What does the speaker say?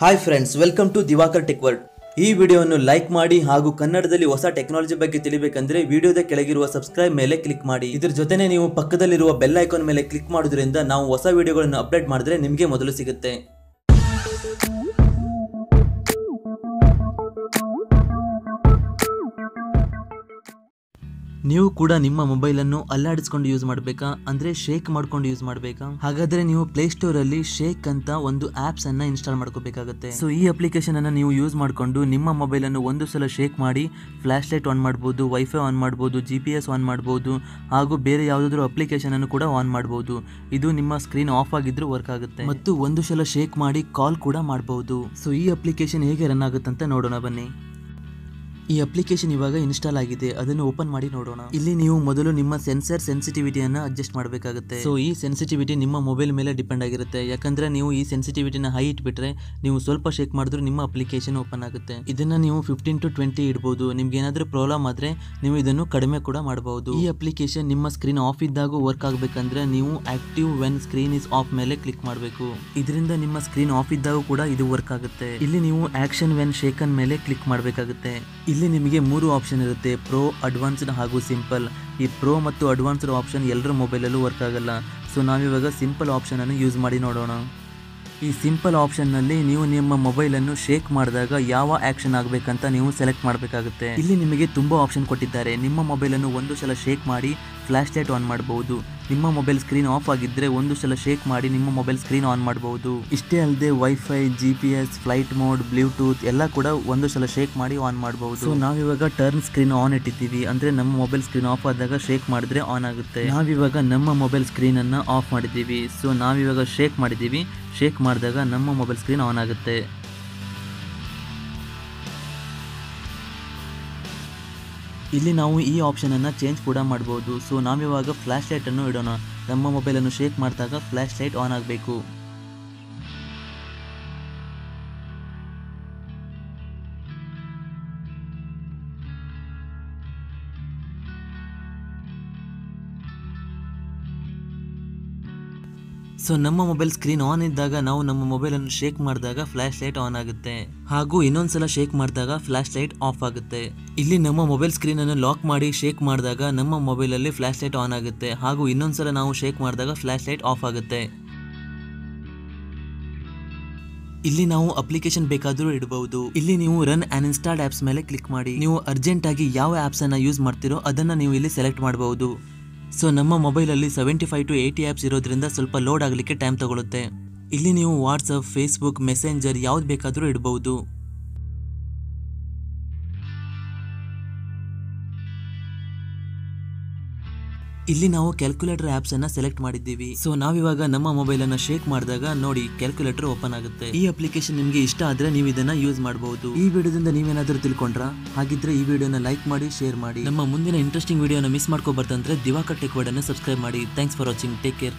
Hi friends, welcome to Divakar tech world. ಈ ವಿಡಿಯೋವನ್ನು like ಮಾಡಿ ಹಾಗೂ ಕನ್ನಡದಲ್ಲಿ ಹೊಸ ಟೆಕ್ನಾಲಜಿ ಬಗ್ಗೆ ತಿಳಿಬೇಕಂದ್ರೆ ವಿಡಿಯೋದ ಕೆಳಗಿರುವ ಸಬ್ಸ್ಕ್ರೈಬ್ ಮೇಲೆ ಕ್ಲಿಕ್ ಮಾಡಿ. ಇದರ ಜೊತೆನೆ ನೀವು ಪಕ್ಕದಲ್ಲಿರುವ ಬೆಲ್ ಐಕಾನ್ ಮೇಲೆ ಕ್ಲಿಕ್ ಮಾಡೋದ್ರಿಂದ ನಾವು ಹೊಸ ವಿಡಿಯೋಗಳನ್ನು ಅಪ್ಡೇಟ್ ಮಾಡಿದ್ರೆ ನಿಮಗೆ ಮೊದಲು ಸಿಗುತ್ತೆ. ನೀವು ಕೂಡ ನಿಮ್ಮ ಮೊಬೈಲ್ ಅನ್ನು ಅಲ್ಲಾಡಿಸ್ಕೊಂಡು ಯೂಸ್ ಮಾಡಬೇಕಾ, ಅಂದ್ರೆ ಶೇಕ್ ಮಾಡ್ಕೊಂಡು ಯೂಸ್ ಮಾಡಬೇಕಾ? ಹಾಗಾದ್ರೆ ನೀವು ಪ್ಲೇ ಸ್ಟೋರ್ ಅಲ್ಲಿ ಶೇಕ್ ಅಂತ ಒಂದು ಆಪ್ಸ್ ಅನ್ನ ಇನ್ಸ್ಟಾಲ್ ಮಾಡ್ಕೋಬೇಕಾಗುತ್ತೆ. ಸೊ ಈ ಅಪ್ಲಿಕೇಶನ್ ಅನ್ನ ನೀವು ಯೂಸ್ ಮಾಡಿಕೊಂಡು ನಿಮ್ಮ ಮೊಬೈಲ್ ಅನ್ನು ಒಂದು ಸಲ ಶೇಕ್ ಮಾಡಿ ಫ್ಲಾಶ್ ಲೈಟ್ ಆನ್ ಮಾಡಬಹುದು, ವೈಫೈ ಆನ್ ಮಾಡಬಹುದು, GPS ಆನ್ ಮಾಡಬಹುದು ಹಾಗೂ ಬೇರೆ ಯಾವುದಾದ್ರೂ ಅಪ್ಲಿಕೇಶನ್ ಅನ್ನು ಕೂಡ ಆನ್ ಮಾಡಬಹುದು. ಇದು ನಿಮ್ಮ ಸ್ಕ್ರೀನ್ ಆಫ್ ಆಗಿದ್ರೂ ವರ್ಕ್ ಆಗುತ್ತೆ ಮತ್ತು ಒಂದು ಸಲ ಶೇಕ್ ಮಾಡಿ ಕಾಲ್ ಕೂಡ ಮಾಡಬಹುದು. ಸೊ ಈ ಅಪ್ಲಿಕೇಶನ್ ಹೇಗೆ ರನ್ ಆಗುತ್ತೆ ಅಂತ ನೋಡೋಣ ಬನ್ನಿ. ಈ ಅಪ್ಲಿಕೇಶನ್ ಇವಾಗ ಇನ್ಸ್ಟಾಲ್ ಆಗಿದೆ, ಅದನ್ನು ಓಪನ್ ಮಾಡಿ ನೋಡೋಣ. ಇಲ್ಲಿ ನೀವು ಮೊದಲು ನಿಮ್ಮ ಸೆನ್ಸರ್ ಸೆನ್ಸಿಟಿವಿಟಿಯನ್ನು ಅಡ್ಜಸ್ಟ್ ಮಾಡಬೇಕಾಗುತ್ತೆ. ಸೊ ಈ ಸೆನ್ಸಿಟಿವಿಟಿ ನಿಮ್ಮ ಮೊಬೈಲ್ ಮೇಲೆ ಡಿಪೆಂಡ್ ಆಗಿರುತ್ತೆ. ಯಾಕಂದ್ರೆ ನೀವು ಈ ಸೆನ್ಸಿಟಿವಿಟಿನ ಹೈ ಇಟ್ಬಿಟ್ರೆ ನೀವು ಸ್ವಲ್ಪ ಶೇಕ್ ಮಾಡಿದ್ರು ನಿಮ್ಮ ಅಪ್ಲಿಕೇಶನ್ ಓಪನ್ ಆಗುತ್ತೆ. ಇದನ್ನ ನೀವು 15 to 20 ಇಡಬಹುದು. ನಿಮ್ಗೆ ಏನಾದ್ರೂ ಪ್ರಾಬ್ಲಮ್ ಆದ್ರೆ ನೀವು ಇದನ್ನು ಕಡಿಮೆ ಕೂಡ ಮಾಡಬಹುದು. ಈ ಅಪ್ಲಿಕೇಶನ್ ನಿಮ್ಮ ಸ್ಕ್ರೀನ್ ಆಫ್ ಇದ್ದಾಗ ವರ್ಕ್ ಆಗಬೇಕಂದ್ರೆ ನೀವು active when screen is of ಮೇಲೆ ಕ್ಲಿಕ್ ಮಾಡಬೇಕು. ಇದರಿಂದ ನಿಮ್ಮ ಸ್ಕ್ರೀನ್ ಆಫ್ ಇದ್ದಾಗ ಕೂಡ ಇದು ವರ್ಕ್ ಆಗುತ್ತೆ. ಇಲ್ಲಿ ನೀವು ಆಕ್ಷನ್ ವೆನ್ ಶೇಕನ್ ಮೇಲೆ ಕ್ಲಿಕ್ ಮಾಡಬೇಕಾಗುತ್ತೆ. ಇಲ್ಲಿ ನಿಮಗೆ 3 ಆಪ್ಷನ್ ಇರುತ್ತೆ: ಪ್ರೋ, ಅಡ್ವಾನ್ಸ್ಡ್ ಹಾಗೂ ಸಿಂಪಲ್. ಈ ಪ್ರೋ ಮತ್ತು ಅಡ್ವಾನ್ಸ್ಡ್ ಆಪ್ಷನ್ ಎಲ್ಲರ ಮೊಬೈಲಲ್ಲೂ ವರ್ಕ್ ಆಗಲ್ಲ. ಸೊ ನಾವಿವಾಗ ಸಿಂಪಲ್ ಆಪ್ಷನ್ ಅನ್ನು ಯೂಸ್ ಮಾಡಿ ನೋಡೋಣ. ಈ ಸಿಂಪಲ್ ಆಪ್ಷನ್ನಲ್ಲಿ ನೀವು ನಿಮ್ಮ ಮೊಬೈಲನ್ನು ಶೇಕ್ ಮಾಡಿದಾಗ ಯಾವ ಆಕ್ಷನ್ ಆಗಬೇಕಂತ ನೀವು ಸೆಲೆಕ್ಟ್ ಮಾಡಬೇಕಾಗುತ್ತೆ. ಇಲ್ಲಿ ನಿಮಗೆ ತುಂಬಾ ಆಪ್ಷನ್ ಕೊಟ್ಟಿದ್ದಾರೆ. ನಿಮ್ಮ ಮೊಬೈಲನ್ನು ಒಂದು ಸಲ ಶೇಕ್ ಮಾಡಿ ಫ್ಲಾಶ್ ಲೈಟ್ ಆನ್ ಮಾಡಬಹುದು. ನಿಮ್ಮ ಮೊಬೈಲ್ ಸ್ಕ್ರೀನ್ ಆಫ್ ಆಗಿದ್ರೆ ಒಂದು ಸಲ ಶೇಕ್ ಮಾಡಿ ನಿಮ್ಮ ಮೊಬೈಲ್ ಸ್ಕ್ರೀನ್ ಆನ್ ಮಾಡಬಹುದು. ಇಷ್ಟೇ ಅಲ್ಲದೆ wifi, GPS, flight mode, Bluetooth ಎಲ್ಲ ಕೂಡ ಒಂದು ಸಲ ಶೇಕ್ ಮಾಡಿ ಆನ್ ಮಾಡಬಹುದು. ಸೊ ನಾವಿವಾಗ ಟರ್ನ್ ಸ್ಕ್ರೀನ್ ಆನ್ ಇಟ್ಟಿದ್ದೀವಿ, ಅಂದ್ರೆ ನಮ್ಮ ಮೊಬೈಲ್ ಸ್ಕ್ರೀನ್ ಆಫ್ ಆದಾಗ ಶೇಕ್ ಮಾಡಿದ್ರೆ ಆನ್ ಆಗುತ್ತೆ. ನಾವಿವಾಗ ನಮ್ಮ ಮೊಬೈಲ್ ಸ್ಕ್ರೀನ್ ಅನ್ನ ಆಫ್ ಮಾಡಿದ್ದೀವಿ. ಸೊ ನಾವಿವಾಗ ಶೇಕ್ ಮಾಡಿದ್ದೀವಿ, ಶೇಕ್ ಮಾಡಿದಾಗ ನಮ್ಮ ಮೊಬೈಲ್ ಸ್ಕ್ರೀನ್ ಆನ್ ಆಗುತ್ತೆ. ಇಲ್ಲಿ ನಾವು ಈ ಆಪ್ಷನ್ ಅನ್ನ ಚೇಂಜ್ ಕೂಡ ಮಾಡಬಹುದು. ಸೊ ನಾವಿವಾಗ ಫ್ಲಾಶ್ ಲೈಟ್ ಅನ್ನು ಇಡೋಣ. ನಮ್ಮ ಮೊಬೈಲ್ ಅನ್ನು ಶೇಕ್ ಮಾಡಿದಾಗ ಫ್ಲಾಶ್ ಲೈಟ್ ಆನ್ ಆಗಬೇಕು. ಸೊ ನಮ್ಮ ಮೊಬೈಲ್ ಸ್ಕ್ರೀನ್ ಆನ್ ಇದ್ದಾಗ ನಾವು ನಮ್ಮ ಮೊಬೈಲ್ ಅನ್ನು ಶೇಕ್ ಮಾಡಿದಾಗ ಫ್ಲಾಶ್ ಲೈಟ್ ಆನ್ ಆಗುತ್ತೆ ಹಾಗೂ ಇನ್ನೊಂದ್ಸಲ ಶೇಕ್ ಮಾಡಿದಾಗ ಫ್ಲಾಶ್ ಲೈಟ್ ಆಫ್ ಆಗುತ್ತೆ. ಇಲ್ಲಿ ನಮ್ಮ ಮೊಬೈಲ್ ಸ್ಕ್ರೀನ್ ಅನ್ನು ಲಾಕ್ ಮಾಡಿ ಶೇಕ್ ಮಾಡಿದಾಗ ನಮ್ಮ ಮೊಬೈಲ್ ಅಲ್ಲಿ ಫ್ಲಾಶ್ ಲೈಟ್ ಆನ್ ಆಗುತ್ತೆ ಹಾಗೂ ಇನ್ನೊಂದ್ಸಲ ನಾವು ಶೇಕ್ ಮಾಡಿದಾಗ ಫ್ಲಾಶ್ ಲೈಟ್ ಆಫ್ ಆಗುತ್ತೆ. ಇಲ್ಲಿ ನಾವು ಅಪ್ಲಿಕೇಶನ್ ಬೇಕಾದರೂ ಇಡಬಹುದು. ಇಲ್ಲಿ ನೀವು ರನ್ ಅನ್ಇನ್ಸ್ಟಾಲ್ಡ್ ಆಪ್ಸ್ ಮೇಲೆ ಕ್ಲಿಕ್ ಮಾಡಿ. ನೀವು ಅರ್ಜೆಂಟ್ ಆಗಿ ಯಾವ ಆಪ್ಸ್ ಅನ್ನ ಯೂಸ್ ಮಾಡ್ತೀರೋ ಅದನ್ನ ನೀವು ಇಲ್ಲಿ ಸೆಲೆಕ್ಟ್ ಮಾಡಬಹುದು. ಸೊ ನಮ್ಮ ಮೊಬೈಲಲ್ಲಿ 75 to 80 ಆ್ಯಪ್ಸ್ ಇರೋದ್ರಿಂದ ಸ್ವಲ್ಪ ಲೋಡ್ ಆಗಲಿಕ್ಕೆ ಟೈಮ್ ತಗೊಳುತ್ತೆ. ಇಲ್ಲಿ ನೀವು ವಾಟ್ಸಪ್, ಫೇಸ್ಬುಕ್, ಮೆಸೆಂಜರ್ ಯಾವ್ದು ಬೇಕಾದರೂ ಇಡಬಹುದು. ಇಲ್ಲಿ ನಾವು ಕ್ಯಾಲ್ಕುಲೇಟರ್ ಆಪ್ಸ್ ಅನ್ನ ಸೆಲೆಕ್ಟ್ ಮಾಡಿದ್ದೀವಿ. ಸೊ ನಾವಿವಾಗ ನಮ್ಮ ಮೊಬೈಲ್ ಅನ್ನ ಶೇಕ್ ಮಾಡಿದಾಗ ನೋಡಿ ಕ್ಯಾಲ್ಕುಲೇಟರ್ ಓಪನ್ ಆಗುತ್ತೆ. ಈ ಅಪ್ಲಿಕೇಶನ್ ನಿಮಗೆ ಇಷ್ಟ ಆದ್ರೆ ನೀವು ಇದನ್ನ ಯೂಸ್ ಮಾಡಬಹುದು. ಈ ವಿಡಿಯೋದಿಂದ ನೀವೇನಾದ್ರೂ ತಿಳ್ಕೊಂಡ್ರಾ? ಹಾಗಿದ್ರೆ ಈ ವಿಡಿಯೋನ ಲೈಕ್ ಮಾಡಿ, ಶೇರ್ ಮಾಡಿ. ನಮ್ಮ ಮುಂದಿನ ಇಂಟ್ರೆಸ್ಟಿಂಗ್ ವಿಡಿಯೋನ ಮಿಸ್ ಮಾಡ್ಕೋಬಾರ್ದಂದ್ರೆ ದಿವಾಕರ್ ಟೆಕ್ ವರ್ಲ್ಡ್ ಅನ್ನು ಸಬ್ಸ್ಕ್ರೈಬ್ ಮಾಡಿ. Thanks for watching. Take care.